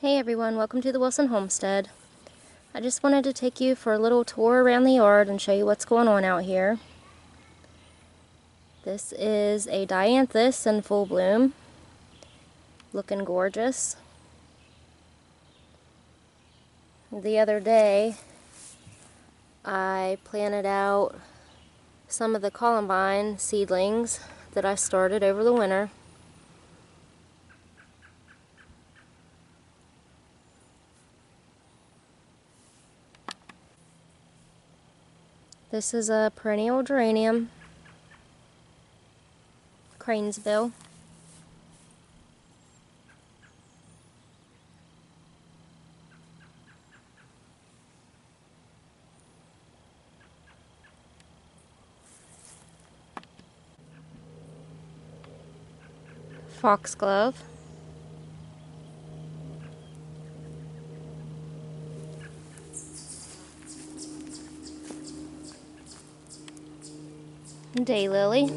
Hey everyone, welcome to the Wilson Homestead. I just wanted to take you for a little tour around the yard and show you what's going on out here. This is a dianthus in full bloom, looking gorgeous. The other day I planted out some of the columbine seedlings that I started over the winter. This is a perennial geranium, Cranesville. Foxglove. Daylily.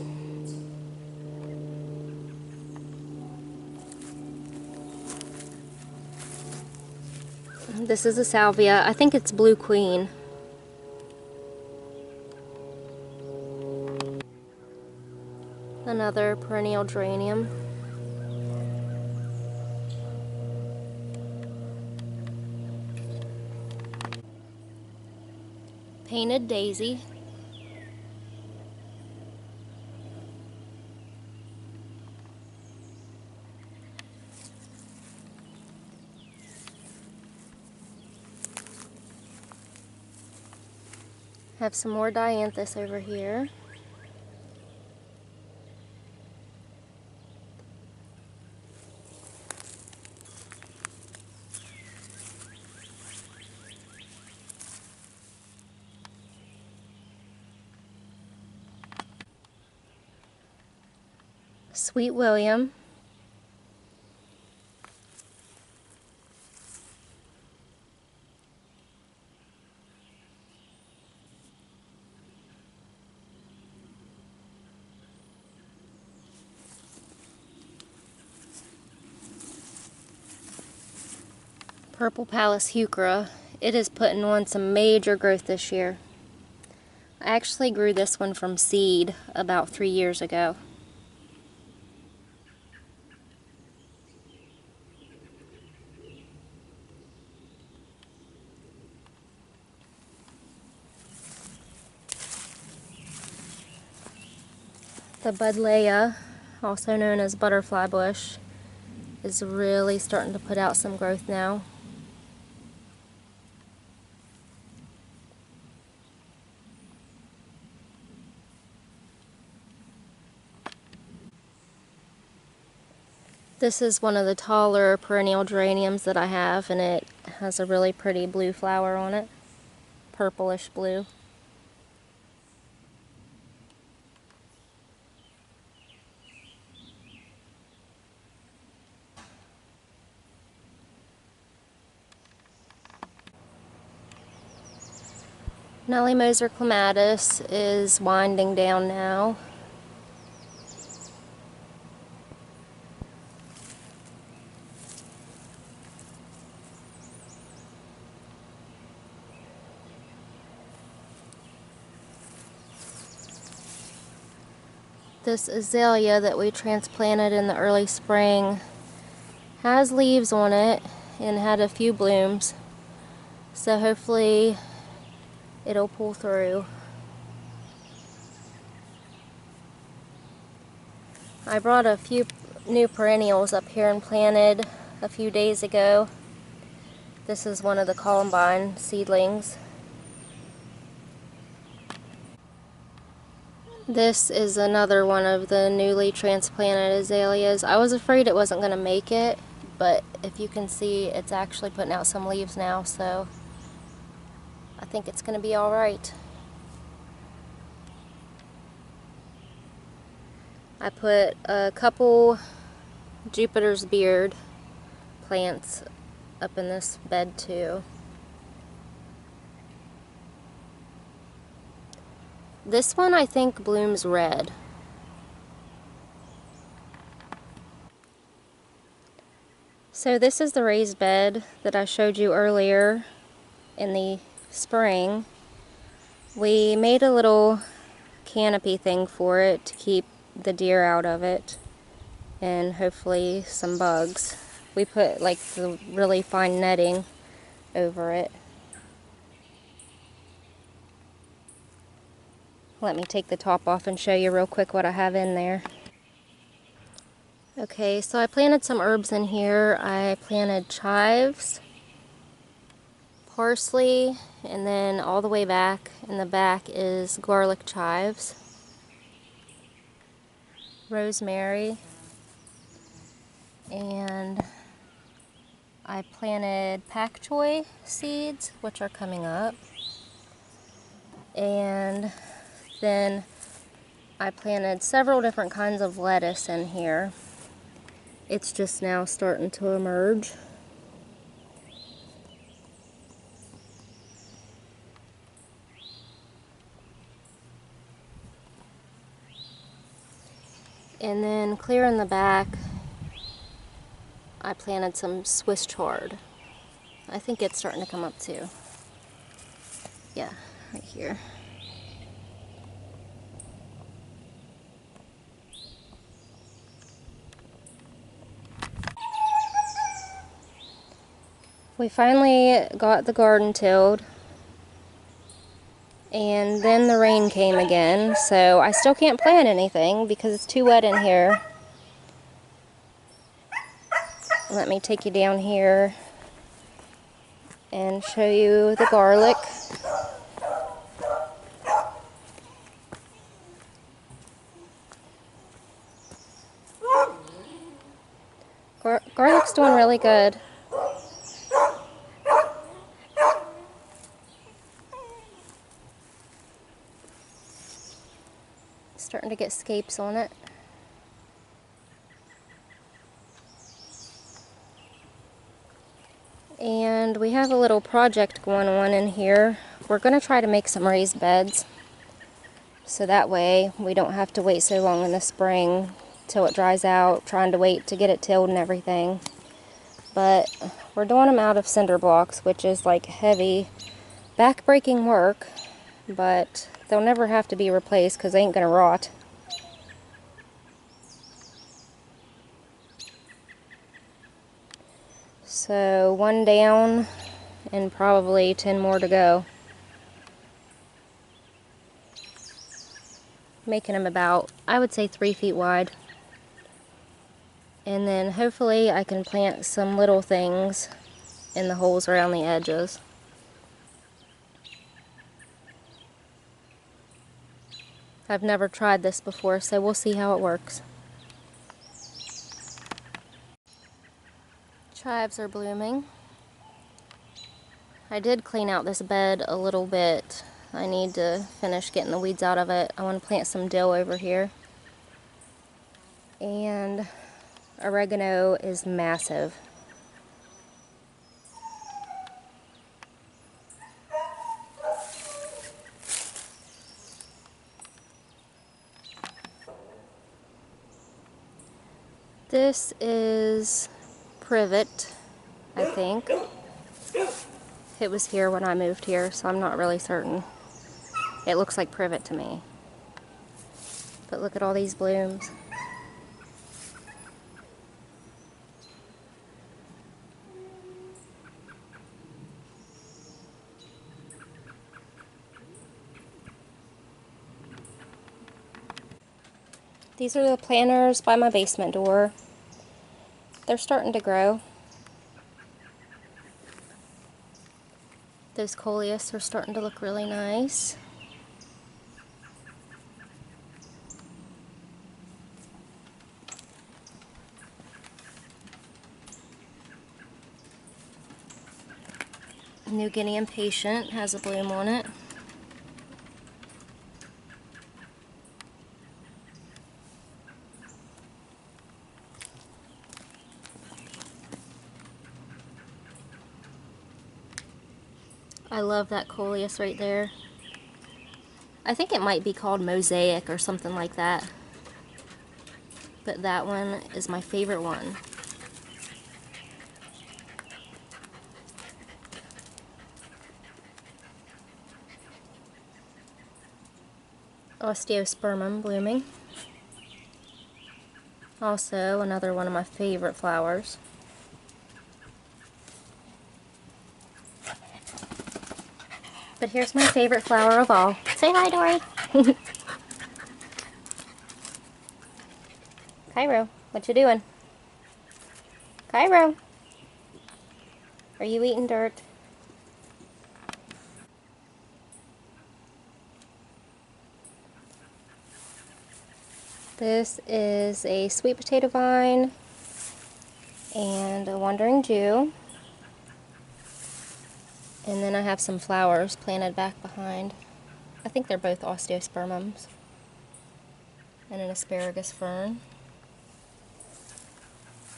This is a salvia. I think it's Blue Queen. Another perennial geranium. Painted daisy. Have some more dianthus over here. Sweet William. Purple Palace Heuchera. It is putting on some major growth this year. I actually grew this one from seed about 3 years ago. The Buddleia, also known as butterfly bush, is really starting to put out some growth now. This is one of the taller perennial geraniums that I have, and it has a really pretty blue flower on it, purplish blue. Nellie Moser clematis is winding down now. This azalea that we transplanted in the early spring has leaves on it and had a few blooms, so hopefully it'll pull through. I brought a few new perennials up here and planted a few days ago. This is one of the columbine seedlings. This is another one of the newly transplanted azaleas. I was afraid it wasn't going to make it, but if you can see, it's actually putting out some leaves now, so I think it's going to be alright. I put a couple Jupiter's beard plants up in this bed too. This one I think blooms red. So this is the raised bed that I showed you earlier in the spring. We made a little canopy thing for it to keep the deer out of it and hopefully some bugs. We put like the really fine netting over it. Let me take the top off and show you real quick what I have in there. Okay, so I planted some herbs in here. I planted chives, parsley, and then all the way back in the back is garlic chives, rosemary, and I planted pak choi seeds, which are coming up, and then I planted several different kinds of lettuce in here. It's just now starting to emerge. And then clear in the back, I planted some Swiss chard. I think it's starting to come up too. Yeah, right here. We finally got the garden tilled, and then the rain came again, so I still can't plant anything because it's too wet in here. Let me take you down here and show you the garlic. Garlic's doing really good. Starting to get scapes on it. And we have a little project going on in here. We're going to try to make some raised beds, so that way we don't have to wait so long in the spring till it dries out, trying to wait to get it tilled and everything. But we're doing them out of cinder blocks, which is like heavy, back-breaking work, but they'll never have to be replaced because they ain't going to rot. So one down and probably 10 more to go. Making them about, I would say, 3 feet wide. And then hopefully I can plant some little things in the holes around the edges. I've never tried this before, so we'll see how it works. Chives are blooming. I did clean out this bed a little bit. I need to finish getting the weeds out of it. I want to plant some dill over here. And oregano is massive. This is privet, I think. It was here when I moved here, so I'm not really certain. It looks like privet to me. But look at all these blooms. These are the planters by my basement door. They're starting to grow. Those coleus are starting to look really nice. New Guinea Impatient has a bloom on it. I love that coleus right there. I think it might be called Mosaic or something like that. But that one is my favorite one. Osteospermum blooming. Also, another one of my favorite flowers. But here's my favorite flower of all. Say hi, Dory. Cairo, what you doing? Cairo, are you eating dirt? This is a sweet potato vine and a wandering Jew. And then I have some flowers planted back behind. I think they're both osteospermums. And an asparagus fern.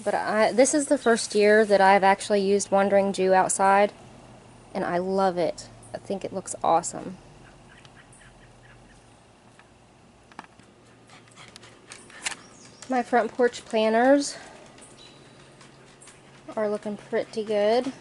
But this is the first year that I've actually used wandering Jew outside, and I love it. I think it looks awesome. My front porch planters are looking pretty good.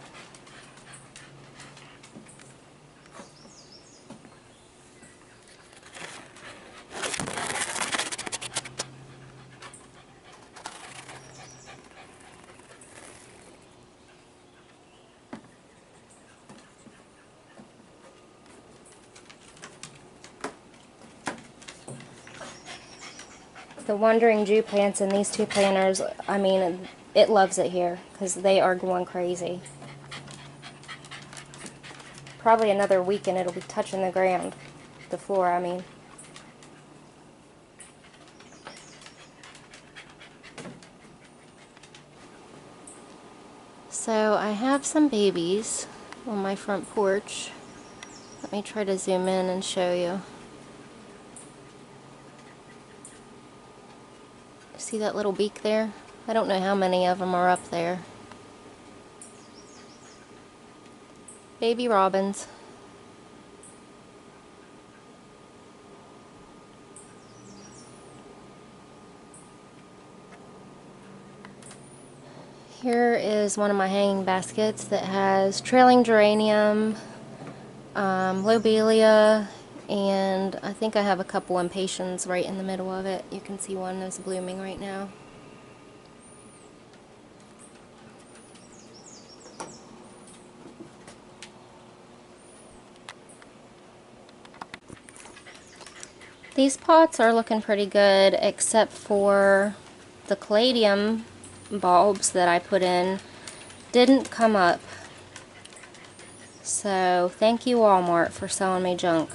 The wandering Jew plants in these two planters, I mean, it loves it here because they are going crazy. Probably another week and it'll be touching the ground, the floor, I mean. So I have some babies on my front porch. Let me try to zoom in and show you. See that little beak there? I don't know how many of them are up there. Baby robins. Here is one of my hanging baskets that has trailing geranium, lobelia, and I think I have a couple impatiens right in the middle of it. You can see one is blooming right now. These pots are looking pretty good except for the caladium bulbs that I put in didn't come up. So thank you, Walmart, for selling me junk.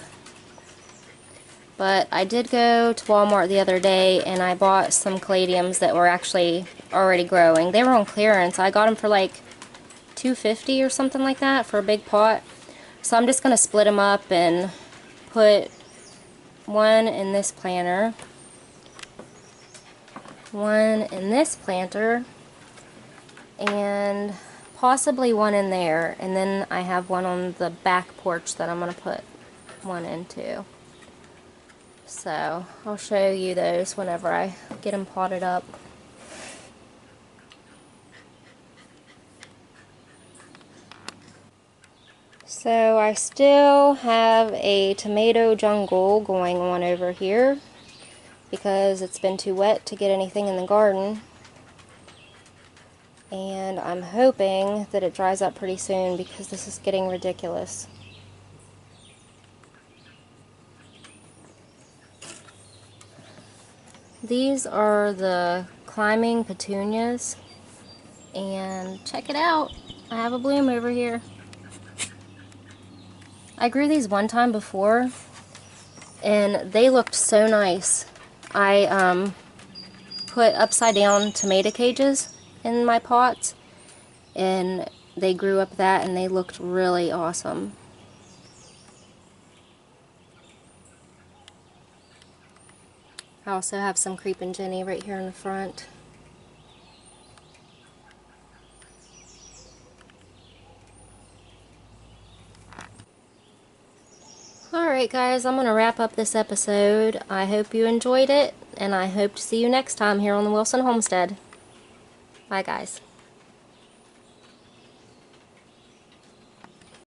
But I did go to Walmart the other day and I bought some caladiums that were actually already growing. They were on clearance. I got them for like $2.50 or something like that for a big pot. So I'm just going to split them up and put one in this planter, one in this planter, and possibly one in there. And then I have one on the back porch that I'm going to put one into. So I'll show you those whenever I get them potted up. So I still have a tomato jungle going on over here because it's been too wet to get anything in the garden. And I'm hoping that it dries up pretty soon because this is getting ridiculous. These are the climbing petunias, and check it out, I have a bloom over here. I grew these one time before and they looked so nice. I put upside down tomato cages in my pots and they grew up that and they looked really awesome. I also have some creeping Jenny right here in the front. Alright guys, I'm going to wrap up this episode. I hope you enjoyed it, and I hope to see you next time here on the Wilson Homestead. Bye guys.